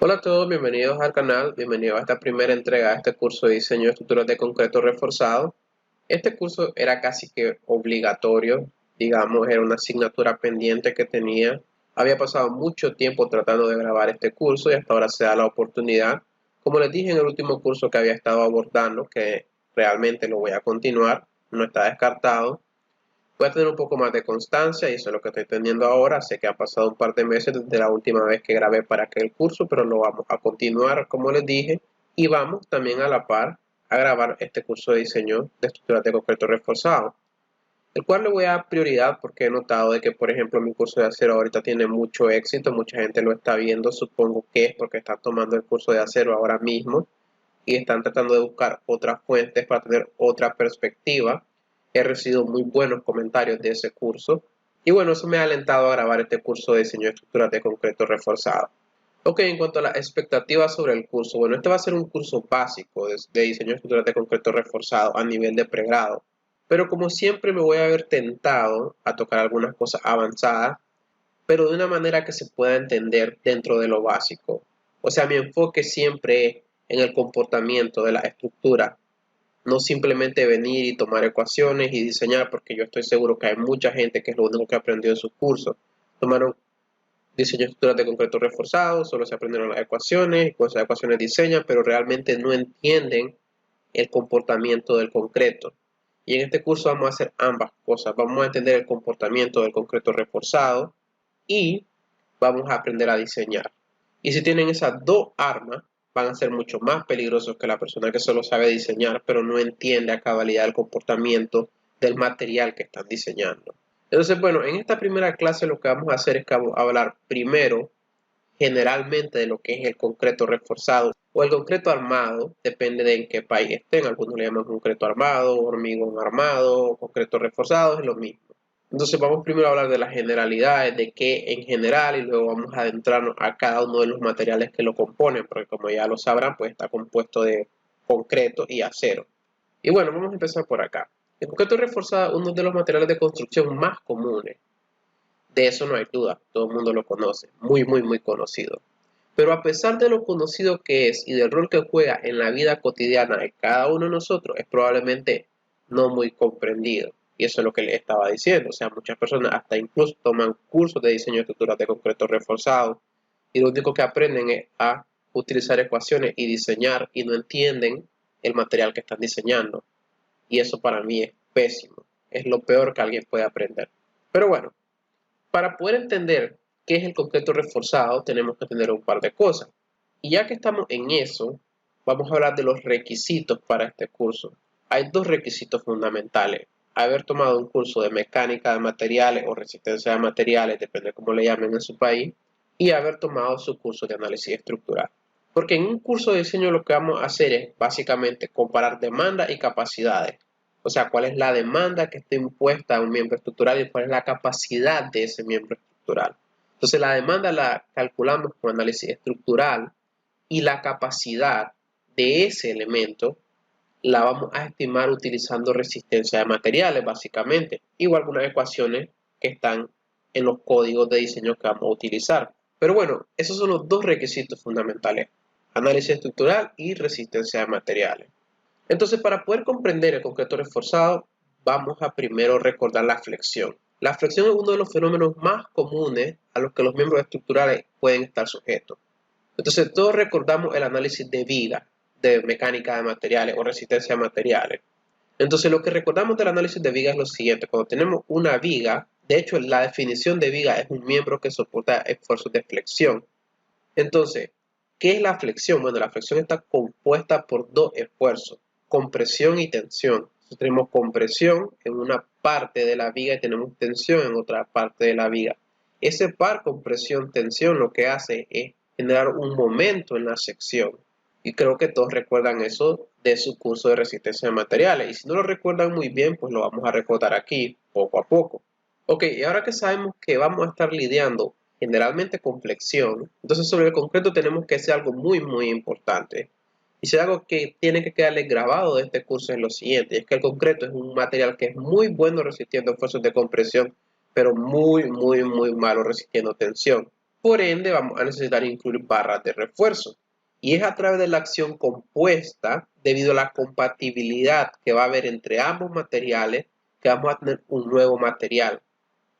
Hola a todos, bienvenidos al canal, bienvenidos a esta primera entrega de este curso de diseño de estructuras de concreto reforzado. Este curso era casi que obligatorio, digamos, era una asignatura pendiente que tenía. Había pasado mucho tiempo tratando de grabar este curso y hasta ahora se da la oportunidad. Como les dije en el último curso que había estado abordando, que realmente lo voy a continuar, no está descartado. Voy a tener un poco más de constancia y eso es lo que estoy teniendo ahora. Sé que ha pasado un par de meses desde la última vez que grabé para aquel curso, pero lo vamos a continuar como les dije y vamos también a la par a grabar este curso de diseño de estructuras de concreto reforzado, el cual le voy a dar prioridad porque he notado de que, por ejemplo, mi curso de acero ahorita tiene mucho éxito, mucha gente lo está viendo, supongo que es porque están tomando el curso de acero ahora mismo y están tratando de buscar otras fuentes para tener otra perspectiva. He recibido muy buenos comentarios de ese curso y bueno, eso me ha alentado a grabar este curso de diseño de estructuras de concreto reforzado. Ok, en cuanto a las expectativas sobre el curso, bueno, este va a ser un curso básico de diseño de estructuras de concreto reforzado a nivel de pregrado, pero como siempre me voy a ver tentado a tocar algunas cosas avanzadas, pero de una manera que se pueda entender dentro de lo básico. O sea, mi enfoque siempre es en el comportamiento de la estructura, no simplemente venir y tomar ecuaciones y diseñar, porque yo estoy seguro que hay mucha gente que es lo único que aprendió en sus cursos. Tomaron diseño de estructuras de concreto reforzado, solo se aprendieron las ecuaciones, y con esas ecuaciones diseñan, pero realmente no entienden el comportamiento del concreto. Y en este curso vamos a hacer ambas cosas. Vamos a entender el comportamiento del concreto reforzado y vamos a aprender a diseñar. Y si tienen esas dos armas, van a ser mucho más peligrosos que la persona que solo sabe diseñar, pero no entiende a cabalidad el comportamiento del material que están diseñando. Entonces, bueno, en esta primera clase lo que vamos a hacer es que vamos a hablar primero generalmente de lo que es el concreto reforzado o el concreto armado, depende de en qué país estén. Algunos le llaman concreto armado, hormigón armado, concreto reforzado, es lo mismo. Entonces vamos primero a hablar de las generalidades, de qué en general, y luego vamos a adentrarnos a cada uno de los materiales que lo componen, porque como ya lo sabrán, pues está compuesto de concreto y acero. Y bueno, vamos a empezar por acá. El concreto reforzado es uno de los materiales de construcción más comunes. De eso no hay duda, todo el mundo lo conoce, muy conocido. Pero a pesar de lo conocido que es y del rol que juega en la vida cotidiana de cada uno de nosotros, es probablemente no muy comprendido. Y eso es lo que le estaba diciendo. O sea, muchas personas hasta incluso toman cursos de diseño de estructuras de concreto reforzado y lo único que aprenden es a utilizar ecuaciones y diseñar y no entienden el material que están diseñando. Y eso para mí es pésimo. Es lo peor que alguien puede aprender. Pero bueno, para poder entender qué es el concreto reforzado, tenemos que entender un par de cosas. Y ya que estamos en eso, vamos a hablar de los requisitos para este curso. Hay dos requisitos fundamentales. Haber tomado un curso de mecánica de materiales o resistencia de materiales, depende de cómo le llamen en su país, y haber tomado su curso de análisis estructural. Porque en un curso de diseño lo que vamos a hacer es básicamente comparar demanda y capacidades. O sea, cuál es la demanda que está impuesta a un miembro estructural y cuál es la capacidad de ese miembro estructural. Entonces, la demanda la calculamos con análisis estructural y la capacidad de ese elemento la vamos a estimar utilizando resistencia de materiales, básicamente, o algunas ecuaciones que están en los códigos de diseño que vamos a utilizar. Pero bueno, esos son los dos requisitos fundamentales: análisis estructural y resistencia de materiales. Entonces, para poder comprender el concreto reforzado, vamos a primero recordar la flexión. La flexión es uno de los fenómenos más comunes a los que los miembros estructurales pueden estar sujetos. Entonces, todos recordamos el análisis de viga, de mecánica de materiales o resistencia a materiales. Entonces, lo que recordamos del análisis de viga es lo siguiente: cuando tenemos una viga, de hecho, la definición de viga es un miembro que soporta esfuerzos de flexión. Entonces, ¿qué es la flexión? Bueno, la flexión está compuesta por dos esfuerzos: compresión y tensión. Entonces, tenemos compresión en una parte de la viga y tenemos tensión en otra parte de la viga. Ese par compresión-tensión lo que hace es generar un momento en la sección. Y creo que todos recuerdan eso de su curso de resistencia de materiales. Y si no lo recuerdan muy bien, pues lo vamos a recordar aquí poco a poco. Ok, y ahora que sabemos que vamos a estar lidiando generalmente con flexión, entonces sobre el concreto tenemos que hacer algo muy importante. Y si algo que tiene que quedarle grabado de este curso es lo siguiente: es que el concreto es un material que es muy bueno resistiendo esfuerzos de compresión, pero muy malo resistiendo tensión. Por ende, vamos a necesitar incluir barras de refuerzo. Y es a través de la acción compuesta, debido a la compatibilidad que va a haber entre ambos materiales, que vamos a tener un nuevo material.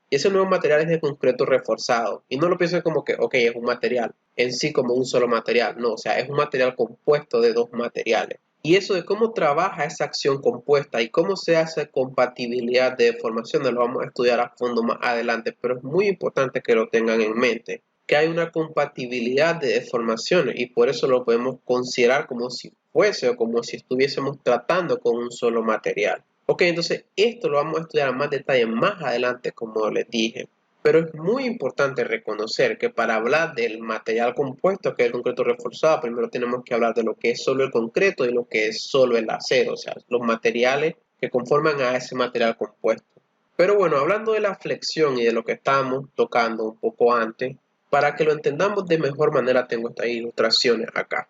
Y ese nuevo material es de concreto reforzado. Y no lo piensen como que, ok, es un material en sí como un solo material. No, o sea, es un material compuesto de dos materiales. Y eso de cómo trabaja esa acción compuesta y cómo se hace compatibilidad de deformaciones lo vamos a estudiar a fondo más adelante. Pero es muy importante que lo tengan en mente, que hay una compatibilidad de deformaciones y por eso lo podemos considerar como si fuese o como si estuviésemos tratando con un solo material. Ok, entonces esto lo vamos a estudiar en más detalle más adelante, como les dije. Pero es muy importante reconocer que para hablar del material compuesto, que es el concreto reforzado, primero tenemos que hablar de lo que es solo el concreto y lo que es solo el acero, o sea, los materiales que conforman a ese material compuesto. Pero bueno, hablando de la flexión y de lo que estábamos tocando un poco antes, para que lo entendamos de mejor manera tengo estas ilustraciones acá.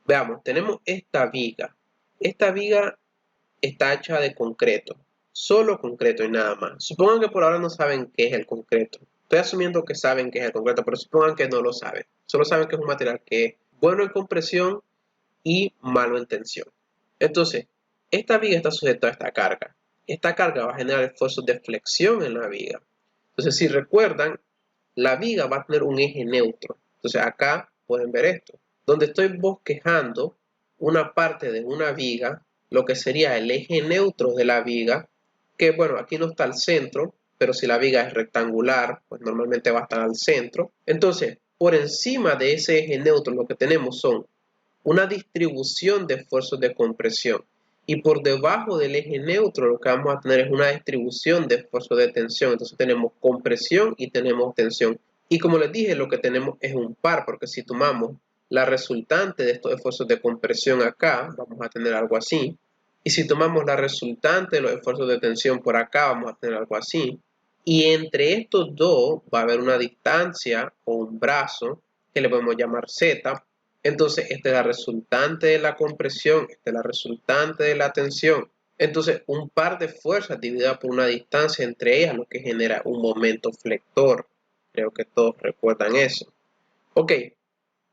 Veamos, tenemos esta viga. Esta viga está hecha de concreto, solo concreto y nada más. Supongan que por ahora no saben qué es el concreto. Estoy asumiendo que saben qué es el concreto, pero supongan que no lo saben. Solo saben que es un material que es bueno en compresión y malo en tensión. Entonces, esta viga está sujeta a esta carga. Esta carga va a generar esfuerzos de flexión en la viga. Entonces, si recuerdan, la viga va a tener un eje neutro. Entonces, acá pueden ver esto, donde estoy bosquejando una parte de una viga, lo que sería el eje neutro de la viga, que bueno, aquí no está al centro, pero si la viga es rectangular, pues normalmente va a estar al centro. Entonces, por encima de ese eje neutro lo que tenemos son una distribución de esfuerzos de compresión. Y por debajo del eje neutro lo que vamos a tener es una distribución de esfuerzos de tensión. Entonces tenemos compresión y tenemos tensión. Y como les dije, lo que tenemos es un par, porque si tomamos la resultante de estos esfuerzos de compresión acá, vamos a tener algo así. Y si tomamos la resultante de los esfuerzos de tensión por acá, vamos a tener algo así. Y entre estos dos va a haber una distancia o un brazo que le podemos llamar Z. Entonces, esta es la resultante de la compresión, esta es la resultante de la tensión. Entonces, un par de fuerzas dividida por una distancia entre ellas, lo que genera un momento flector. Creo que todos recuerdan eso. Ok,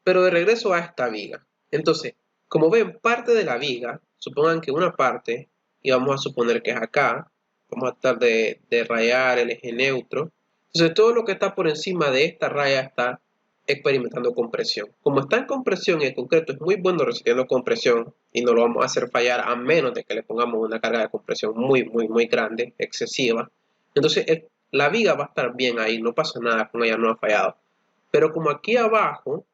pero de regreso a esta viga. Entonces, como ven, parte de la viga, supongan que una parte, y vamos a suponer que es acá, vamos a tratar de rayar el eje neutro. Entonces, todo lo que está por encima de esta raya está experimentando compresión. Como está en compresión y el concreto es muy bueno resistiendo compresión y no lo vamos a hacer fallar a menos de que le pongamos una carga de compresión muy grande, excesiva. Entonces, la viga va a estar bien ahí, no pasa nada con ella, no ha fallado. Pero como aquí abajo,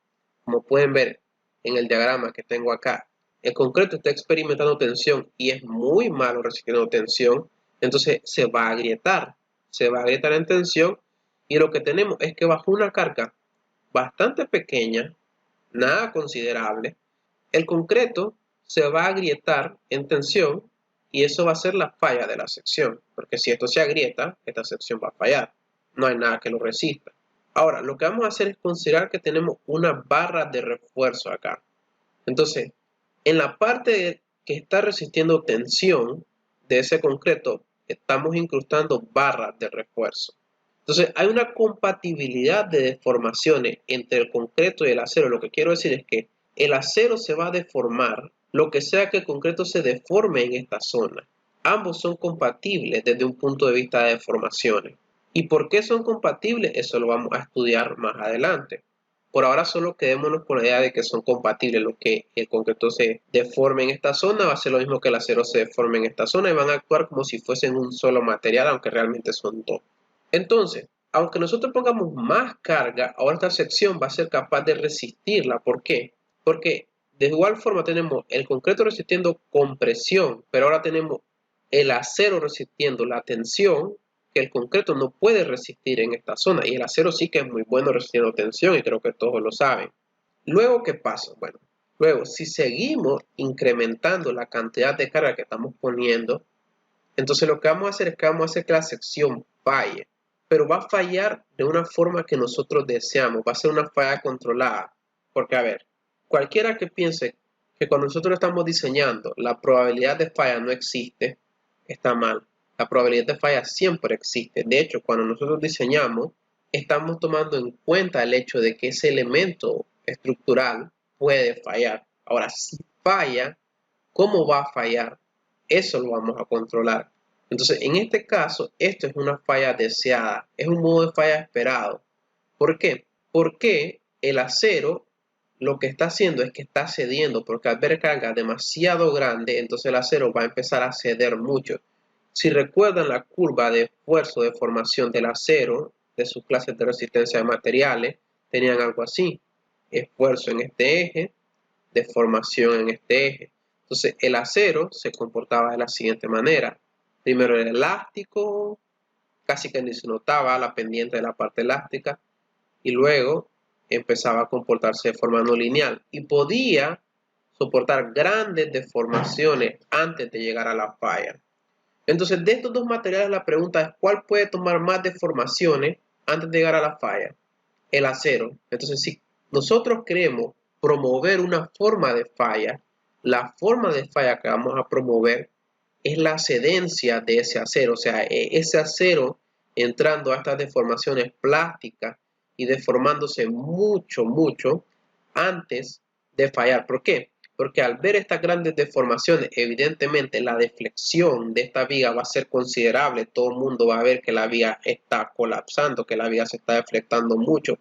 como pueden ver en el diagrama que tengo acá, el concreto está experimentando tensión y es muy malo resistiendo tensión, entonces se va a agrietar en tensión y lo que tenemos es que bajo una carga bastante pequeña, nada considerable, el concreto se va a agrietar en tensión y eso va a ser la falla de la sección, porque si esto se agrieta, esta sección va a fallar, no hay nada que lo resista. Ahora, lo que vamos a hacer es considerar que tenemos una barra de refuerzo acá. Entonces, en la parte que está resistiendo tensión de ese concreto, estamos incrustando barras de refuerzo. Entonces, hay una compatibilidad de deformaciones entre el concreto y el acero. Lo que quiero decir es que el acero se va a deformar, lo que sea que el concreto se deforme en esta zona. Ambos son compatibles desde un punto de vista de deformaciones. ¿Y por qué son compatibles? Eso lo vamos a estudiar más adelante. Por ahora solo quedémonos con la idea de que son compatibles. Lo que el concreto se deforme en esta zona va a ser lo mismo que el acero se deforme en esta zona y van a actuar como si fuesen un solo material, aunque realmente son dos. Entonces, aunque nosotros pongamos más carga, ahora esta sección va a ser capaz de resistirla. ¿Por qué? Porque de igual forma tenemos el concreto resistiendo compresión, pero ahora tenemos el acero resistiendo la tensión que el concreto no puede resistir en esta zona. Y el acero sí que es muy bueno resistiendo tensión y creo que todos lo saben. Luego, ¿qué pasa? Bueno, luego, si seguimos incrementando la cantidad de carga que estamos poniendo, entonces lo que vamos a hacer es que vamos a hacer que la sección falle, pero va a fallar de una forma que nosotros deseamos, va a ser una falla controlada, porque a ver, cualquiera que piense que cuando nosotros estamos diseñando la probabilidad de falla no existe, está mal. La probabilidad de falla siempre existe. De hecho, cuando nosotros diseñamos estamos tomando en cuenta el hecho de que ese elemento estructural puede fallar. Ahora, si falla, ¿cómo va a fallar? Eso lo vamos a controlar. Entonces, en este caso, esto es una falla deseada, es un modo de falla esperado. ¿Por qué? Porque el acero lo que está haciendo es que está cediendo, porque al ver carga demasiado grande, entonces el acero va a empezar a ceder mucho. Si recuerdan la curva de esfuerzo de formación del acero, de sus clases de resistencia de materiales, tenían algo así. Esfuerzo en este eje, deformación en este eje. Entonces el acero se comportaba de la siguiente manera. Primero era elástico, casi que ni se notaba la pendiente de la parte elástica, y luego empezaba a comportarse de forma no lineal y podía soportar grandes deformaciones antes de llegar a la falla. Entonces, de estos dos materiales, la pregunta es: ¿cuál puede tomar más deformaciones antes de llegar a la falla? El acero. Entonces, si nosotros queremos promover una forma de falla, la forma de falla que vamos a promover es la cedencia de ese acero, o sea, ese acero entrando a estas deformaciones plásticas y deformándose mucho, mucho antes de fallar. ¿Por qué? Porque al ver estas grandes deformaciones, evidentemente la deflexión de esta viga va a ser considerable. Todo el mundo va a ver que la viga está colapsando, que la viga se está deflectando mucho.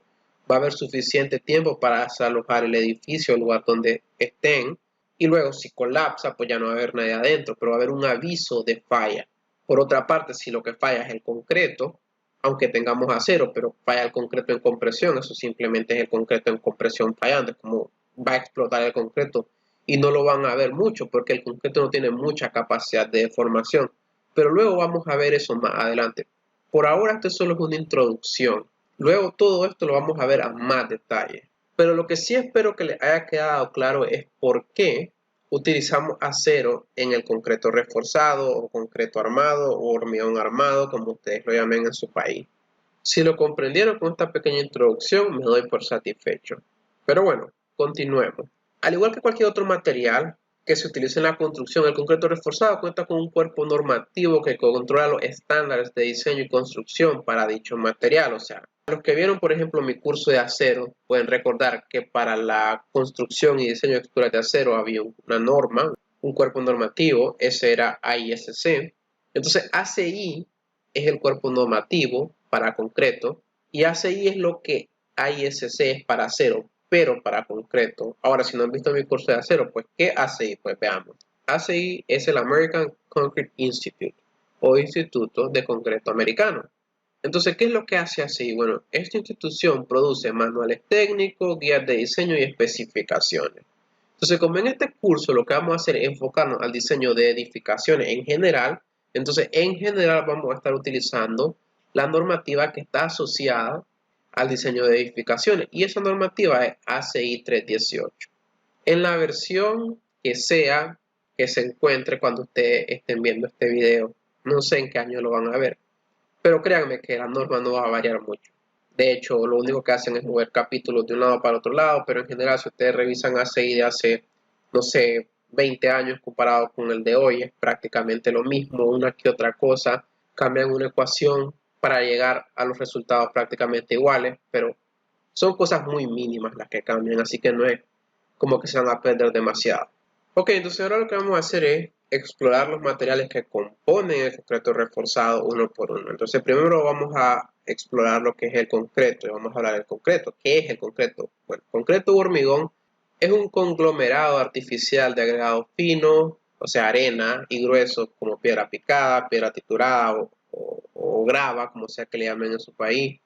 Va a haber suficiente tiempo para desalojar el edificio, el lugar donde estén. Y luego, si colapsa, pues ya no va a haber nadie adentro, pero va a haber un aviso de falla. Por otra parte, si lo que falla es el concreto, aunque tengamos acero, pero falla el concreto en compresión, eso simplemente es el concreto en compresión fallando, es como va a explotar el concreto y no lo van a ver mucho porque el concreto no tiene mucha capacidad de deformación, pero luego vamos a ver eso más adelante. Por ahora esto solo es una introducción, luego todo esto lo vamos a ver a más detalle, pero lo que sí espero que les haya quedado claro es por qué utilizamos acero en el concreto reforzado o concreto armado o hormigón armado, como ustedes lo llamen en su país. Si lo comprendieron con esta pequeña introducción, me doy por satisfecho. Pero bueno, continuemos. Al igual que cualquier otro material que se utilice en la construcción, el concreto reforzado cuenta con un cuerpo normativo que controla los estándares de diseño y construcción para dicho material. O sea, los que vieron, por ejemplo, mi curso de acero, pueden recordar que para la construcción y diseño de estructuras de acero había una norma, un cuerpo normativo, ese era AISC. Entonces, ACI es el cuerpo normativo para concreto y ACI es lo que AISC es para acero, pero para concreto. Ahora, si no han visto mi curso de acero, pues ¿qué ACI? Pues veamos. ACI es el American Concrete Institute o Instituto de Concreto Americano. Entonces, ¿qué es lo que hace ACI? Bueno, esta institución produce manuales técnicos, guías de diseño y especificaciones. Entonces, como en este curso lo que vamos a hacer es enfocarnos al diseño de edificaciones en general, entonces en general vamos a estar utilizando la normativa que está asociada al diseño de edificaciones y esa normativa es ACI 318. En la versión que sea que se encuentre cuando ustedes estén viendo este video, no sé en qué año lo van a ver, pero créanme que la norma no va a variar mucho. De hecho, lo único que hacen es mover capítulos de un lado para otro lado, pero en general si ustedes revisan ACI de hace, no sé, 20 años comparado con el de hoy, es prácticamente lo mismo, una que otra cosa, cambian una ecuación para llegar a los resultados prácticamente iguales, pero son cosas muy mínimas las que cambian, así que no es como que se van a perder demasiado. Ok, entonces ahora lo que vamos a hacer es explorar los materiales que componen el concreto reforzado uno por uno. Entonces primero vamos a explorar lo que es el concreto y vamos a hablar del concreto. ¿Qué es el concreto? Bueno, concreto u hormigón es un conglomerado artificial de agregados finos, o sea, arena y gruesos como piedra picada, piedra triturada o grava, como sea que le llamen en su país,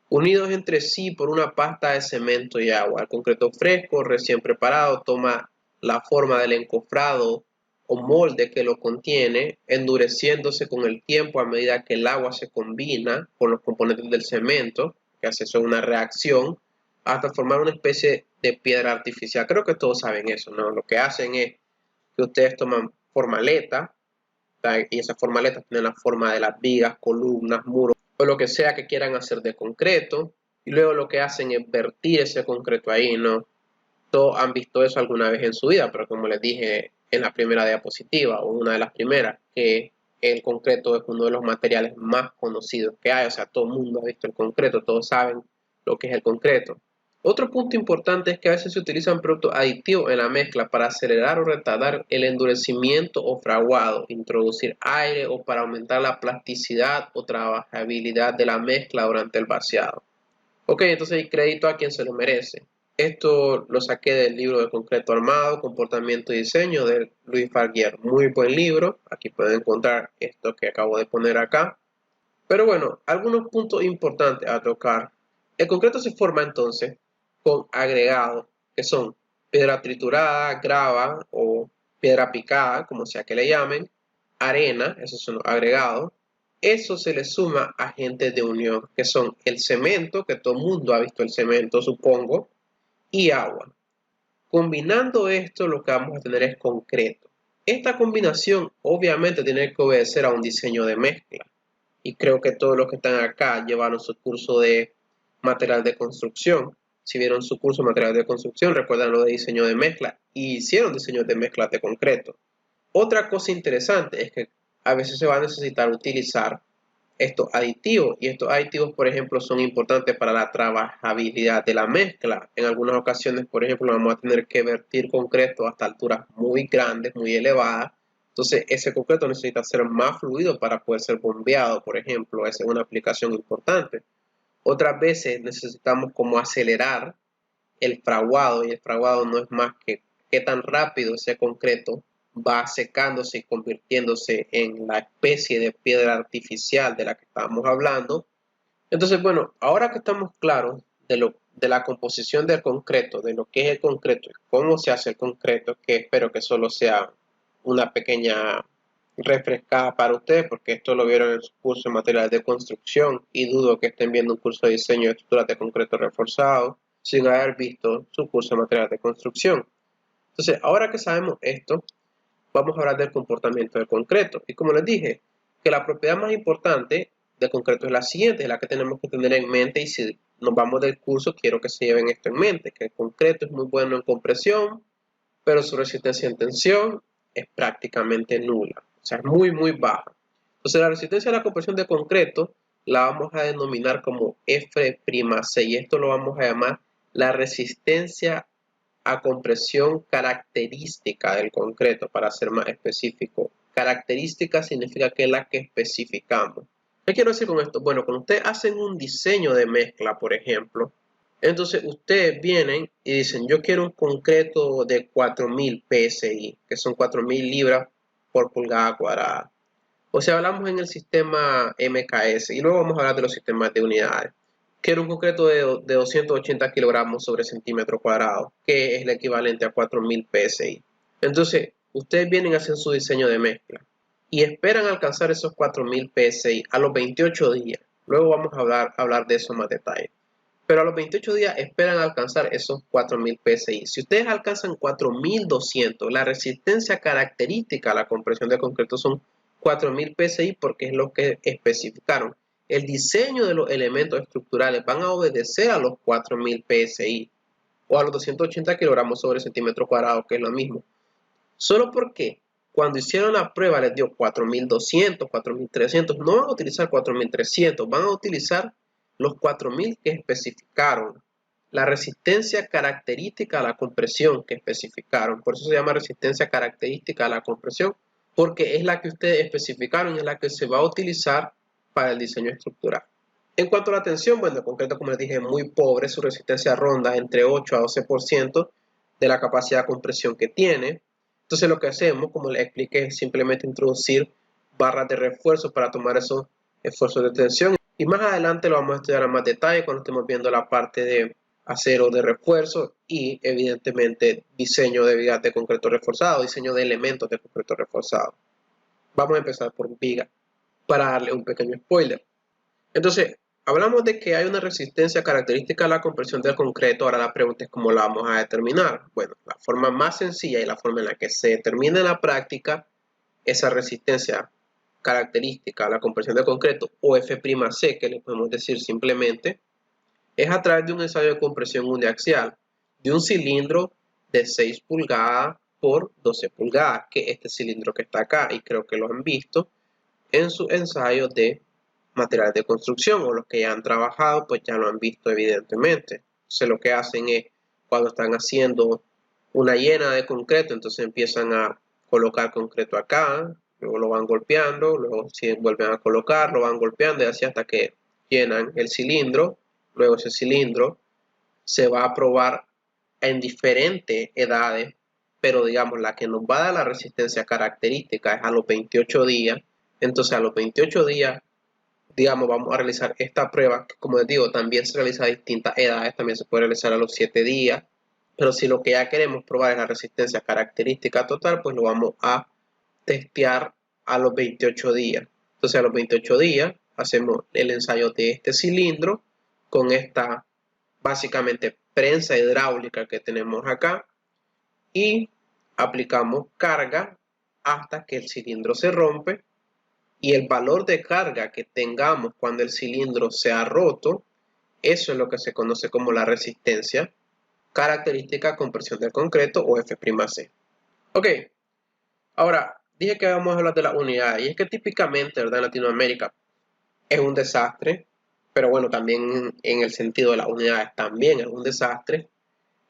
unidos entre sí por una pasta de cemento y agua. El concreto fresco, recién preparado, toma la forma del encofrado o molde que lo contiene, endureciéndose con el tiempo a medida que el agua se combina con los componentes del cemento, que hace eso una reacción, hasta formar una especie de piedra artificial. Creo que todos saben eso, ¿no? Lo que hacen es que ustedes toman formaleta, y esas formaletas tienen la forma de las vigas, columnas, muros, o lo que sea que quieran hacer de concreto, y luego lo que hacen es vertir ese concreto ahí, ¿no? Todos han visto eso alguna vez en su vida, pero como les dije en la primera diapositiva, o una de las primeras, que el concreto es uno de los materiales más conocidos que hay, o sea, todo el mundo ha visto el concreto, todos saben lo que es el concreto. Otro punto importante es que a veces se utilizan productos aditivos en la mezcla para acelerar o retardar el endurecimiento o fraguado, introducir aire o para aumentar la plasticidad o trabajabilidad de la mezcla durante el vaciado. Ok, entonces hay crédito a quien se lo merece. Esto lo saqué del libro de Concreto Armado, Comportamiento y Diseño de Luis Farguier. Muy buen libro. Aquí pueden encontrar esto que acabo de poner acá. Pero bueno, algunos puntos importantes a tocar. El concreto se forma entonces con agregados que son piedra triturada, grava o piedra picada, como sea que le llamen, arena, esos son los agregados. Eso se le suma agentes de unión, que son el cemento, que todo el mundo ha visto el cemento, supongo, y agua. Combinando esto, lo que vamos a tener es concreto. Esta combinación obviamente tiene que obedecer a un diseño de mezcla. Y creo que todos los que están acá llevaron su curso de material de construcción. Si vieron su curso de material de construcción, recuerdan lo de diseño de mezcla y hicieron diseños de mezcla de concreto. Otra cosa interesante es que a veces se va a necesitar utilizar estos aditivos y estos aditivos, por ejemplo, son importantes para la trabajabilidad de la mezcla. En algunas ocasiones, por ejemplo, vamos a tener que vertir concreto hasta alturas muy grandes, muy elevadas. Entonces, ese concreto necesita ser más fluido para poder ser bombeado, por ejemplo. Esa es una aplicación importante. Otras veces necesitamos como acelerar el fraguado y el fraguado no es más que qué tan rápido ese concreto va secándose y convirtiéndose en la especie de piedra artificial de la que estábamos hablando. Entonces, bueno, ahora que estamos claros de la composición del concreto, de lo que es el concreto y cómo se hace el concreto, que espero que solo sea una pequeña refrescada para ustedes, porque esto lo vieron en su curso de materiales de construcción y dudo que estén viendo un curso de diseño de estructuras de concreto reforzado sin haber visto su curso de materiales de construcción. Entonces, ahora que sabemos esto, vamos a hablar del comportamiento del concreto. Y como les dije, que la propiedad más importante del concreto es la siguiente, es la que tenemos que tener en mente y si nos vamos del curso quiero que se lleven esto en mente, que el concreto es muy bueno en compresión, pero su resistencia en tensión es prácticamente nula, o sea, es muy, muy baja. Entonces la resistencia a la compresión de concreto la vamos a denominar como F'C y esto lo vamos a llamar la resistencia a compresión característica del concreto, para ser más específico. Característica significa que es la que especificamos. ¿Qué quiero decir con esto? Bueno, cuando ustedes hacen un diseño de mezcla, por ejemplo, entonces ustedes vienen y dicen, yo quiero un concreto de 4000 PSI, que son 4000 libras por pulgada cuadrada. O sea, hablamos en el sistema MKS y luego vamos a hablar de los sistemas de unidades. Quiero un concreto de 280 kilogramos sobre centímetro cuadrado, que es el equivalente a 4000 PSI. Entonces, ustedes vienen a hacer su diseño de mezcla y esperan alcanzar esos 4000 PSI a los 28 días. Luego vamos a hablar de eso en más detalle. Pero a los 28 días esperan alcanzar esos 4000 PSI. Si ustedes alcanzan 4200, la resistencia característica a la compresión de concreto son 4000 PSI porque es lo que especificaron. El diseño de los elementos estructurales van a obedecer a los 4000 PSI o a los 280 kilogramos sobre centímetro cuadrado, que es lo mismo. Solo porque cuando hicieron la prueba les dio 4200, 4300, no van a utilizar 4300, van a utilizar los 4000 que especificaron. La resistencia característica a la compresión que especificaron, por eso se llama resistencia característica a la compresión, porque es la que ustedes especificaron y es la que se va a utilizar para el diseño estructural. En cuanto a la tensión, bueno, el concreto, como les dije, es muy pobre, su resistencia ronda entre 8 a 12% de la capacidad de compresión que tiene. Entonces lo que hacemos, como les expliqué, es simplemente introducir barras de refuerzo para tomar esos esfuerzos de tensión. Y más adelante lo vamos a estudiar en más detalle cuando estemos viendo la parte de acero de refuerzo y evidentemente diseño de vigas de concreto reforzado, diseño de elementos de concreto reforzado. Vamos a empezar por viga para darle un pequeño spoiler. Entonces, hablamos de que hay una resistencia característica a la compresión del concreto. Ahora la pregunta es cómo la vamos a determinar. Bueno, la forma más sencilla y la forma en la que se determina en la práctica esa resistencia característica a la compresión del concreto, o F'C, que le podemos decir simplemente, es a través de un ensayo de compresión uniaxial de un cilindro de 6 pulgadas por 12 pulgadas, que es este cilindro que está acá, y creo que lo han visto. en sus ensayos de materiales de construcción, o los que ya han trabajado pues ya lo han visto evidentemente. Entonces lo que hacen es, cuando están haciendo una llena de concreto, entonces empiezan a colocar concreto acá, luego lo van golpeando, luego si vuelven a colocar, lo van golpeando y así hasta que llenan el cilindro. Luego ese cilindro se va a probar en diferentes edades, pero digamos la que nos va a dar la resistencia característica es a los 28 días. Entonces a los 28 días, digamos, vamos a realizar esta prueba, que como les digo, también se realiza a distintas edades, también se puede realizar a los 7 días, pero si lo que ya queremos probar es la resistencia característica total, pues lo vamos a testear a los 28 días. Entonces a los 28 días hacemos el ensayo de este cilindro con esta básicamente prensa hidráulica que tenemos acá y aplicamos carga hasta que el cilindro se rompe, y el valor de carga que tengamos cuando el cilindro se ha roto, eso es lo que se conoce como la resistencia característica con presión del concreto, o F'C. Ok, ahora dije que vamos a hablar de las unidades, y es que típicamente, ¿verdad?, en Latinoamérica es un desastre, pero bueno, también en el sentido de las unidades también es un desastre.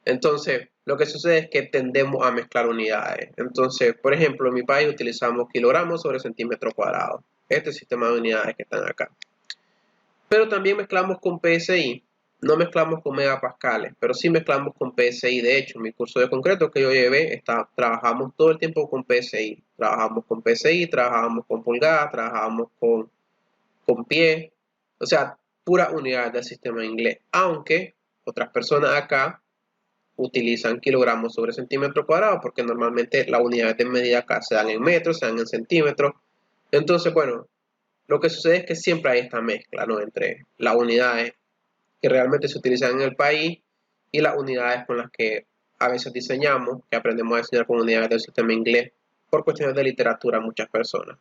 Entonces, lo que sucede es que tendemos a mezclar unidades. Entonces, por ejemplo, en mi país utilizamos kilogramos sobre centímetro cuadrado. Este sistema de unidades que están acá. Pero también mezclamos con PSI. No mezclamos con megapascales, pero sí mezclamos con PSI. De hecho, en mi curso de concreto que yo llevé, trabajamos todo el tiempo con PSI. Trabajamos con PSI, trabajamos con pulgadas, trabajamos con pie. O sea, pura unidad del sistema inglés. Aunque otras personas acá utilizan kilogramos sobre centímetro cuadrado, porque normalmente las unidades de medida acá se dan en metros, se dan en centímetros. Entonces, bueno, lo que sucede es que siempre hay esta mezcla, ¿no?, entre las unidades que realmente se utilizan en el país y las unidades con las que a veces diseñamos, que aprendemos a diseñar con unidades del sistema inglés por cuestiones de literatura muchas personas.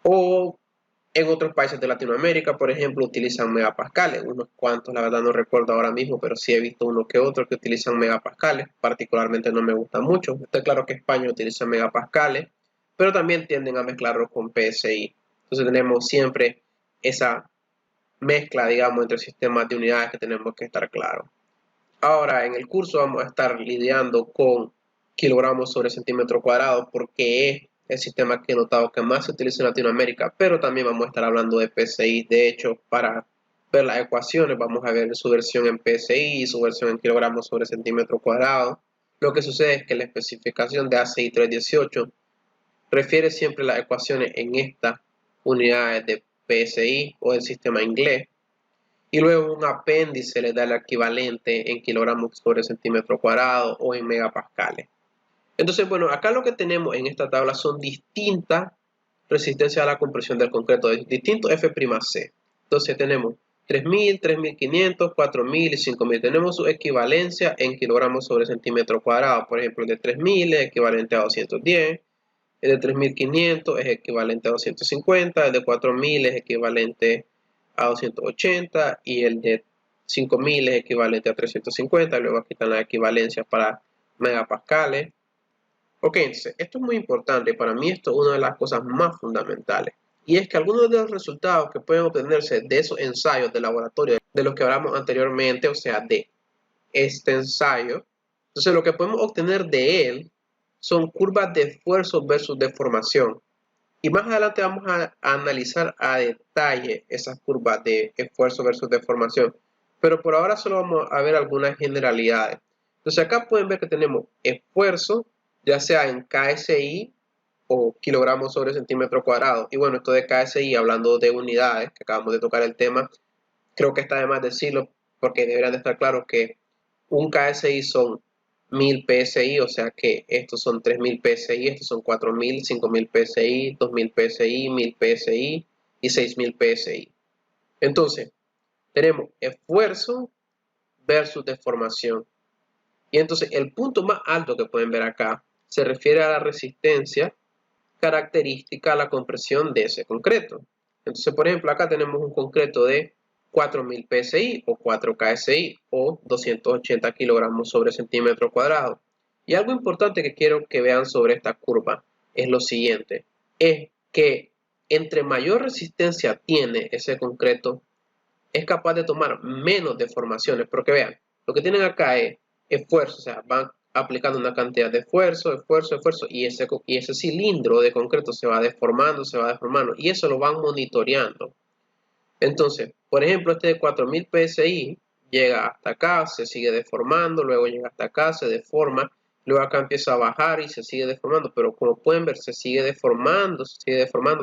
O en otros países de Latinoamérica, por ejemplo, utilizan megapascales, unos cuantos, la verdad no recuerdo ahora mismo, pero sí he visto uno que otro que utilizan megapascales, particularmente no me gusta mucho. Está claro que España utiliza megapascales, pero también tienden a mezclarlo con PSI. Entonces tenemos siempre esa mezcla, digamos, entre sistemas de unidades que tenemos que estar claros. Ahora, en el curso vamos a estar lidiando con kilogramos sobre centímetro cuadrado, porque es el sistema que he notado que más se utiliza en Latinoamérica, pero también vamos a estar hablando de PSI. De hecho, para ver las ecuaciones vamos a ver su versión en PSI y su versión en kilogramos sobre centímetro cuadrado. Lo que sucede es que la especificación de ACI 318 refiere siempre las ecuaciones en estas unidades de PSI o del sistema inglés, y luego un apéndice le da el equivalente en kilogramos sobre centímetro cuadrado o en megapascales. Entonces, bueno, acá lo que tenemos en esta tabla son distintas resistencias a la compresión del concreto, de distintos F'C. Entonces tenemos 3000, 3500, 4000 y 5000. Tenemos su equivalencia en kilogramos sobre centímetro cuadrado. Por ejemplo, el de 3000 es equivalente a 210, el de 3500 es equivalente a 250, el de 4000 es equivalente a 280 y el de 5000 es equivalente a 350. Luego aquí están las equivalencias para megapascales. Ok, entonces esto es muy importante. Para mí esto es una de las cosas más fundamentales. Y es que algunos de los resultados que pueden obtenerse de esos ensayos de laboratorio de los que hablamos anteriormente, o sea, de este ensayo, entonces lo que podemos obtener de él son curvas de esfuerzo versus deformación. Y más adelante vamos a analizar a detalle esas curvas de esfuerzo versus deformación. Pero por ahora solo vamos a ver algunas generalidades. Entonces acá pueden ver que tenemos esfuerzo, ya sea en KSI o kilogramos sobre centímetro cuadrado. Y bueno, esto de KSI, hablando de unidades, que acabamos de tocar el tema, creo que está de más decirlo, porque deberían de estar claros que un KSI son 1000 PSI, o sea que estos son 3000 PSI, estos son 4000, 5000 PSI, 2000 PSI, 1000 PSI y 6000 PSI. Entonces, tenemos esfuerzo versus deformación. Y entonces el punto más alto que pueden ver acá se refiere a la resistencia característica a la compresión de ese concreto. Entonces, por ejemplo, acá tenemos un concreto de 4000 PSI o 4 KSI o 280 kilogramos sobre centímetro cuadrado. Y algo importante que quiero que vean sobre esta curva es lo siguiente, es que entre mayor resistencia tiene ese concreto, es capaz de tomar menos deformaciones, porque vean, lo que tienen acá es esfuerzo, o sea, van aplicando una cantidad de esfuerzo, y ese cilindro de concreto se va deformando, y eso lo van monitoreando. Entonces, por ejemplo, este de 4000 PSI llega hasta acá, se sigue deformando, luego llega hasta acá, se deforma, luego acá empieza a bajar y se sigue deformando, pero como pueden ver, se sigue deformando,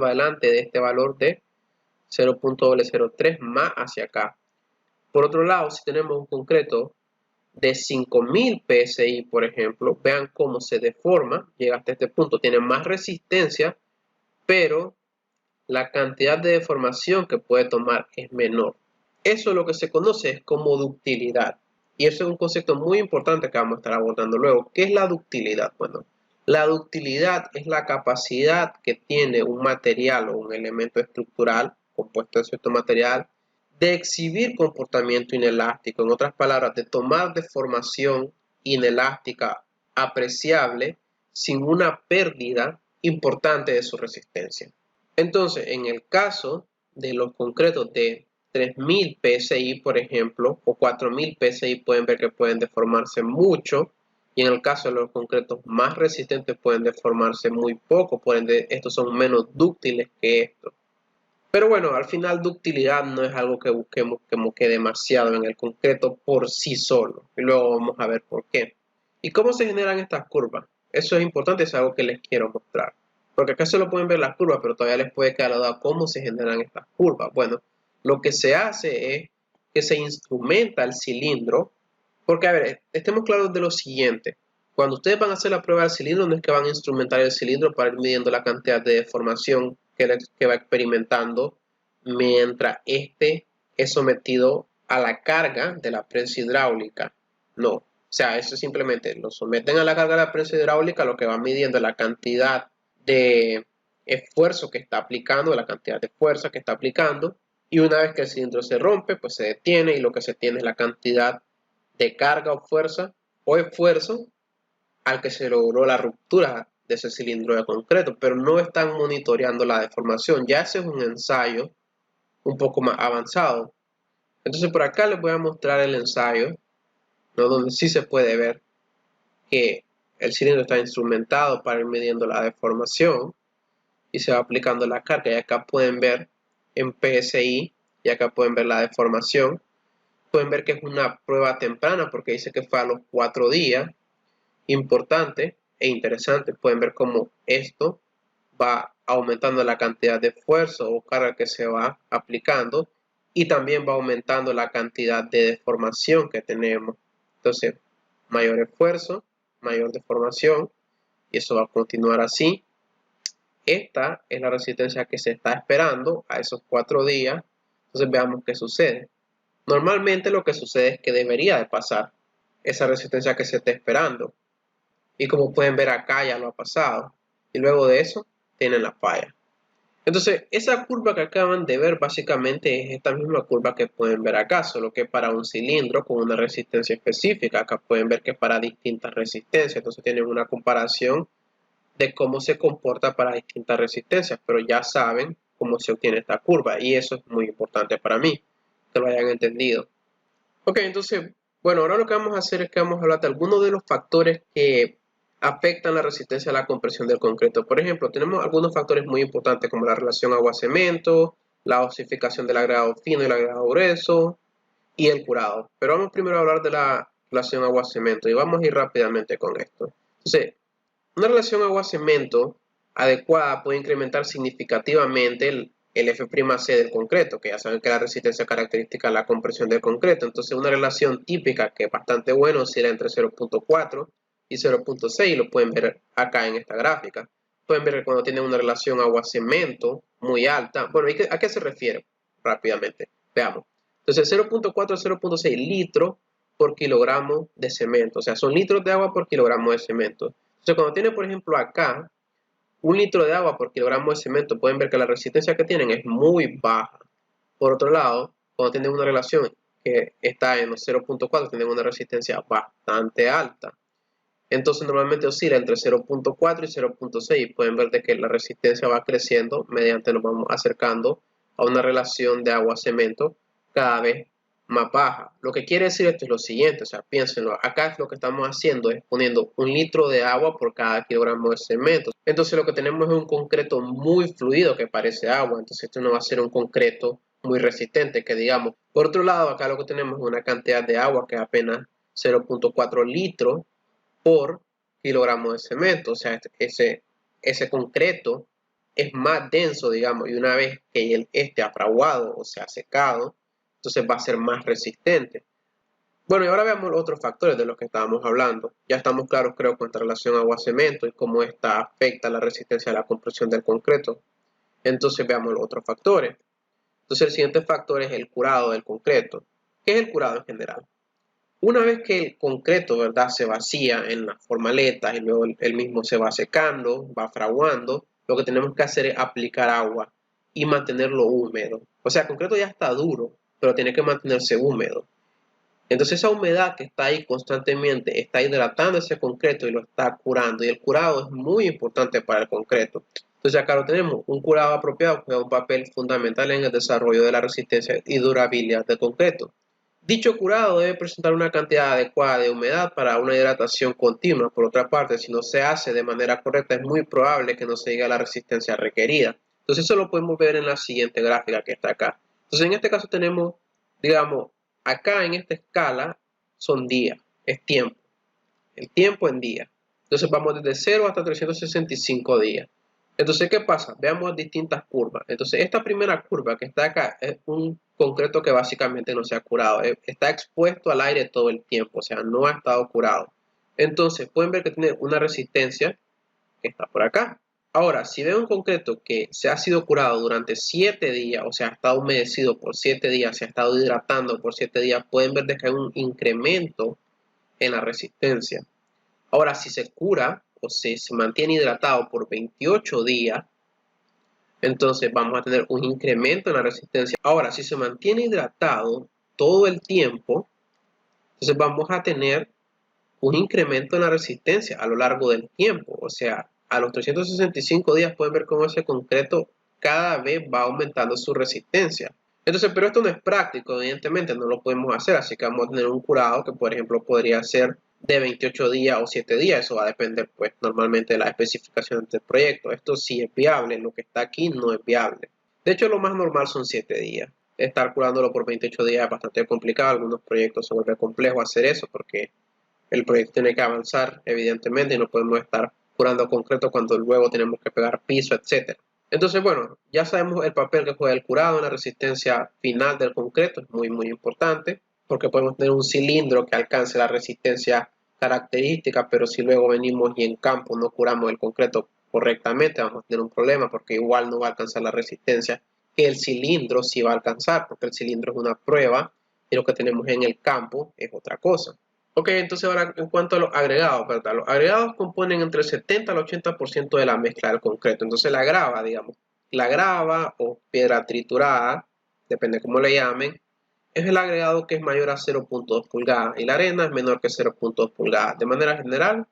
va adelante de este valor de 0.003 más hacia acá. Por otro lado, si tenemos un concreto de 5000 PSI, por ejemplo, vean cómo se deforma, llega hasta este punto, tiene más resistencia, pero la cantidad de deformación que puede tomar es menor. Eso es lo que se conoce como ductilidad. Y eso es un concepto muy importante que vamos a estar abordando luego. ¿Qué es la ductilidad? Bueno, la ductilidad es la capacidad que tiene un material o un elemento estructural compuesto de cierto material de exhibir comportamiento inelástico. En otras palabras, de tomar deformación inelástica apreciable sin una pérdida importante de su resistencia. Entonces, en el caso de los concretos de 3000 PSI, por ejemplo, o 4000 PSI, pueden ver que pueden deformarse mucho, y en el caso de los concretos más resistentes pueden deformarse muy poco, por ende estos son menos dúctiles que estos. Pero bueno, al final ductilidad no es algo que busquemos como que demasiado en el concreto por sí solo, y luego vamos a ver por qué. ¿Y cómo se generan estas curvas? Eso es importante, es algo que les quiero mostrar. Porque acá solo pueden ver las curvas, pero todavía les puede quedar la duda cómo se generan estas curvas. Bueno, lo que se hace es que se instrumenta el cilindro, porque a ver, estemos claros de lo siguiente. Cuando ustedes van a hacer la prueba del cilindro, no es que van a instrumentar el cilindro para ir midiendo la cantidad de deformación que va experimentando mientras este es sometido a la carga de la prensa hidráulica. No, o sea, eso simplemente lo someten a la carga de la prensa hidráulica, lo que va midiendo la cantidad de esfuerzo que está aplicando, la cantidad de fuerza que está aplicando, y una vez que el cilindro se rompe, pues se detiene, y lo que se tiene es la cantidad de carga o fuerza o esfuerzo al que se logró la ruptura de ese cilindro de concreto, pero no están monitoreando la deformación. Ya ese es un ensayo un poco más avanzado. Entonces por acá les voy a mostrar el ensayo, ¿no? Donde sí se puede ver que el cilindro está instrumentado para ir midiendo la deformación y se va aplicando la carga. Y acá pueden ver en PSI, y acá pueden ver la deformación. Pueden ver que es una prueba temprana porque dice que fue a los 4 días. Importante e interesante. Pueden ver cómo esto va aumentando la cantidad de esfuerzo o carga que se va aplicando, y también va aumentando la cantidad de deformación que tenemos. Entonces, mayor esfuerzo, mayor deformación, y eso va a continuar así. Esta es la resistencia que se está esperando a esos 4 días. Entonces veamos qué sucede. Normalmente lo que sucede es que debería de pasar esa resistencia que se está esperando. Y como pueden ver acá ya lo ha pasado. Y luego de eso tienen la falla. Entonces esa curva que acaban de ver básicamente es esta misma curva que pueden ver acá, solo que para un cilindro con una resistencia específica. Acá pueden ver que es para distintas resistencias. Entonces tienen una comparación de cómo se comporta para distintas resistencias, pero ya saben cómo se obtiene esta curva, y eso es muy importante para mí, que lo hayan entendido. Ok, entonces, bueno, ahora lo que vamos a hacer es que vamos a hablar de algunos de los factores que afectan la resistencia a la compresión del concreto. Por ejemplo, tenemos algunos factores muy importantes como la relación agua-cemento, la osificación del agregado fino y el agregado grueso y el curado. Pero vamos primero a hablar de la relación agua-cemento y vamos a ir rápidamente con esto. Entonces, una relación agua-cemento adecuada puede incrementar significativamente el F'C del concreto, que ya saben que la resistencia característica de la compresión del concreto. Entonces, una relación típica que es bastante buena será entre 0.4 y 0.6, lo pueden ver acá en esta gráfica. Pueden ver que cuando tienen una relación agua-cemento muy alta, bueno, ¿a qué se refiere? Rápidamente, veamos. Entonces, 0.4 a 0.6 litros por kilogramo de cemento, o sea, son litros de agua por kilogramo de cemento. Entonces, cuando tienen, por ejemplo, acá 1 litro de agua por kilogramo de cemento, pueden ver que la resistencia que tienen es muy baja. Por otro lado, cuando tienen una relación que está en los 0.4, tienen una resistencia bastante alta. Entonces normalmente oscila entre 0.4 y 0.6. Pueden ver de que la resistencia va creciendo mediante nos vamos acercando a una relación de agua-cemento cada vez más baja. Lo que quiere decir esto es lo siguiente, o sea, piénsenlo, acá lo que estamos haciendo es poniendo 1 litro de agua por cada kilogramo de cemento. Entonces lo que tenemos es un concreto muy fluido que parece agua, entonces esto no va a ser un concreto muy resistente, que digamos. Por otro lado, acá lo que tenemos es una cantidad de agua que es apenas 0.4 litros por kilogramo de cemento, o sea, ese concreto es más denso, digamos, y una vez que él esté fraguado o sea secado, entonces va a ser más resistente. Bueno, y ahora veamos los otros factores de los que estábamos hablando. Ya estamos claros, creo, con esta relación agua-cemento y cómo esta afecta la resistencia a la compresión del concreto. Entonces veamos los otros factores. Entonces el siguiente factor es el curado del concreto. ¿Qué es el curado en general? Una vez que el concreto, ¿verdad?, se vacía en las formaletas y luego el mismo se va secando, va fraguando, lo que tenemos que hacer es aplicar agua y mantenerlo húmedo. O sea, el concreto ya está duro, pero tiene que mantenerse húmedo. Entonces esa humedad que está ahí constantemente está hidratando ese concreto y lo está curando. Y el curado es muy importante para el concreto. Entonces acá lo tenemos, un curado apropiado juega un papel fundamental en el desarrollo de la resistencia y durabilidad del concreto. Dicho curado debe presentar una cantidad adecuada de humedad para una hidratación continua. Por otra parte, si no se hace de manera correcta, es muy probable que no se llegue a la resistencia requerida. Entonces eso lo podemos ver en la siguiente gráfica que está acá. Entonces en este caso tenemos, digamos, acá en esta escala son días, es tiempo, el tiempo en días. Entonces vamos desde 0 hasta 365 días. Entonces, ¿qué pasa? Veamos distintas curvas. Entonces, esta primera curva que está acá es un concreto que básicamente no se ha curado. Está expuesto al aire todo el tiempo, o sea, no ha estado curado. Entonces, pueden ver que tiene una resistencia que está por acá. Ahora, si ven un concreto que se ha sido curado durante 7 días, o sea, ha estado humedecido por 7 días, se ha estado hidratando por 7 días, pueden ver que hay un incremento en la resistencia. Ahora, si se cura o se mantiene hidratado por 28 días, entonces vamos a tener un incremento en la resistencia. Ahora, si se mantiene hidratado todo el tiempo, entonces vamos a tener un incremento en la resistencia a lo largo del tiempo. O sea, a los 365 días pueden ver cómo ese concreto cada vez va aumentando su resistencia. Entonces, pero esto no es práctico, evidentemente no lo podemos hacer, así que vamos a tener un curado que, por ejemplo, podría ser de 28 días o 7 días, eso va a depender, pues, normalmente de las especificaciones del proyecto. Esto sí es viable, lo que está aquí no es viable. De hecho, lo más normal son 7 días. Estar curándolo por 28 días es bastante complicado, algunos proyectos se vuelve complejo hacer eso porque el proyecto tiene que avanzar, evidentemente, y no podemos estar curando concreto cuando luego tenemos que pegar piso, etc. Entonces, bueno, ya sabemos el papel que juega el curado en la resistencia final del concreto, es muy, muy importante, porque podemos tener un cilindro que alcance la resistencia característica, pero si luego venimos y en campo no curamos el concreto correctamente, vamos a tener un problema, porque igual no va a alcanzar la resistencia que el cilindro sí va a alcanzar, porque el cilindro es una prueba y lo que tenemos en el campo es otra cosa. Ok, entonces ahora en cuanto a los agregados, ¿verdad? Los agregados componen entre el 70 al 80% de la mezcla del concreto. Entonces la grava, digamos, la grava o piedra triturada, depende cómo le llamen, es el agregado que es mayor a 0.2 pulgadas y la arena es menor que 0.2 pulgadas. De manera general,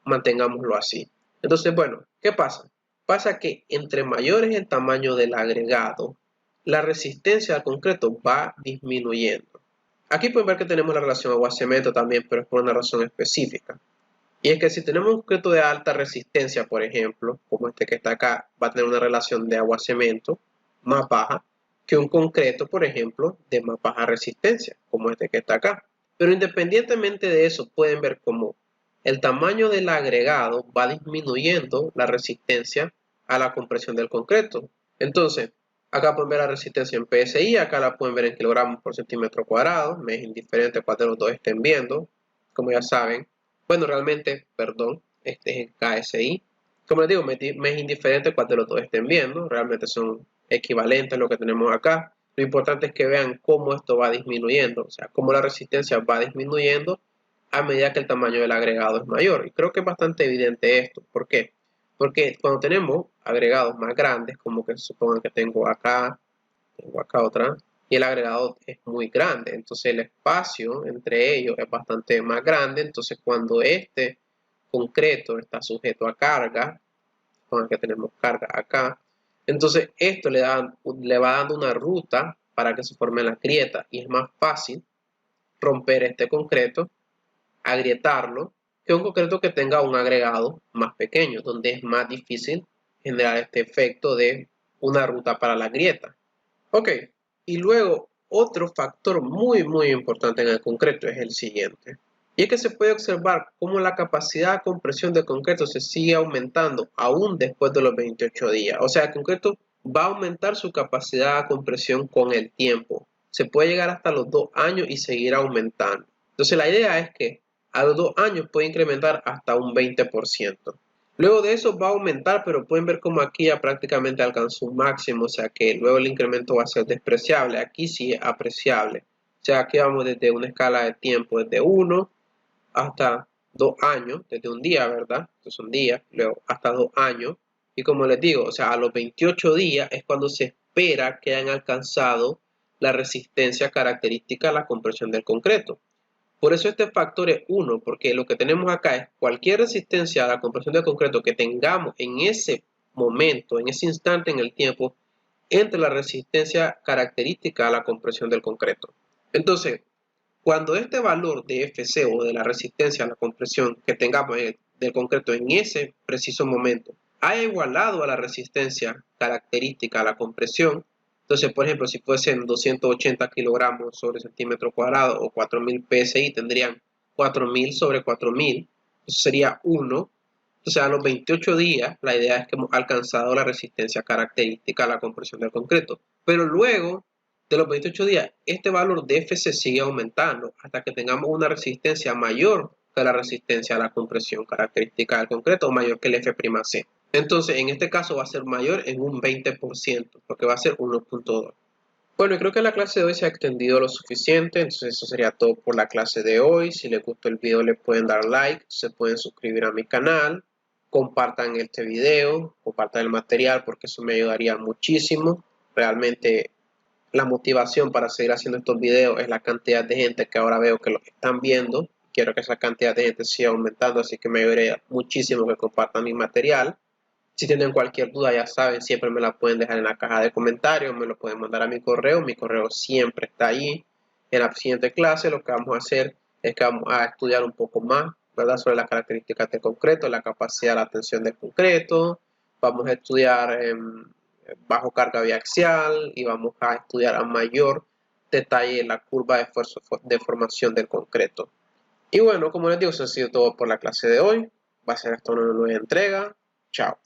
mantengámoslo así. Entonces, bueno, ¿qué pasa? Pasa que entre mayor es el tamaño del agregado, la resistencia al concreto va disminuyendo. Aquí pueden ver que tenemos la relación agua-cemento también, pero es por una razón específica. Y es que si tenemos un concreto de alta resistencia, por ejemplo, como este que está acá, va a tener una relación de agua-cemento más baja que un concreto, por ejemplo, de más baja resistencia, como este que está acá. Pero independientemente de eso, pueden ver cómo el tamaño del agregado va disminuyendo la resistencia a la compresión del concreto. Entonces, acá pueden ver la resistencia en PSI, acá la pueden ver en kilogramos por centímetro cuadrado, me es indiferente cuál de los dos estén viendo, como ya saben. Bueno, realmente, perdón, este es en KSI. Como les digo, me es indiferente cuál de los dos estén viendo, realmente son equivalentes a lo que tenemos acá. Lo importante es que vean cómo esto va disminuyendo, o sea, cómo la resistencia va disminuyendo a medida que el tamaño del agregado es mayor. Y creo que es bastante evidente esto. ¿Por qué? Porque cuando tenemos agregados más grandes, como que supongan que tengo acá otra, y el agregado es muy grande, entonces el espacio entre ellos es bastante más grande, entonces cuando este concreto está sujeto a carga, con el que tenemos carga acá. Entonces esto le va dando una ruta para que se formen las grietas y es más fácil romper este concreto, agrietarlo, que un concreto que tenga un agregado más pequeño, donde es más difícil generar este efecto de una ruta para la grieta. Ok, y luego otro factor muy importante en el concreto es el siguiente. Y es que se puede observar cómo la capacidad de compresión del concreto se sigue aumentando aún después de los 28 días. O sea, el concreto va a aumentar su capacidad de compresión con el tiempo. Se puede llegar hasta los 2 años y seguir aumentando. Entonces la idea es que a los 2 años puede incrementar hasta un 20%. Luego de eso va a aumentar, pero pueden ver como aquí ya prácticamente alcanzó un máximo, o sea que luego el incremento va a ser despreciable. Aquí sí es apreciable. O sea, aquí vamos desde una escala de tiempo, desde 1 hasta 2 años, desde un día, ¿verdad? Estos son días, luego hasta 2 años. Y como les digo, o sea, a los 28 días es cuando se espera que hayan alcanzado la resistencia característica a la compresión del concreto. Por eso este factor es 1, porque lo que tenemos acá es cualquier resistencia a la compresión del concreto que tengamos en ese momento, en ese instante en el tiempo, entre la resistencia característica a la compresión del concreto. Entonces, cuando este valor de FC o de la resistencia a la compresión que tengamos del concreto en ese preciso momento haya igualado a la resistencia característica a la compresión, entonces, por ejemplo, si fuesen 280 kilogramos sobre centímetro cuadrado o 4000 PSI, tendrían 4000 sobre 4000, eso sería 1. Entonces, a los 28 días, la idea es que hemos alcanzado la resistencia característica a la compresión del concreto. Pero luego de los 28 días, este valor de FC sigue aumentando hasta que tengamos una resistencia mayor que la resistencia a la compresión característica del concreto o mayor que el F'C. Entonces, en este caso va a ser mayor en un 20%, porque va a ser 1.2. Bueno, creo que la clase de hoy se ha extendido lo suficiente, entonces eso sería todo por la clase de hoy. Si les gustó el video le pueden dar like, se pueden suscribir a mi canal, compartan este video, compartan el material porque eso me ayudaría muchísimo. Realmente la motivación para seguir haciendo estos videos es la cantidad de gente que ahora veo que lo están viendo. Quiero que esa cantidad de gente siga aumentando, así que me ayudaría muchísimo que compartan mi material. Si tienen cualquier duda, ya saben, siempre me la pueden dejar en la caja de comentarios, me lo pueden mandar a mi correo siempre está ahí. En la siguiente clase lo que vamos a hacer es que vamos a estudiar un poco más, ¿verdad? Sobre las características del concreto, la capacidad de la tensión del concreto, vamos a estudiar bajo carga biaxial y vamos a estudiar a mayor detalle la curva de esfuerzo de formación del concreto. Y bueno, como les digo, eso ha sido todo por la clase de hoy. Va a ser hasta una nueva entrega. Chao.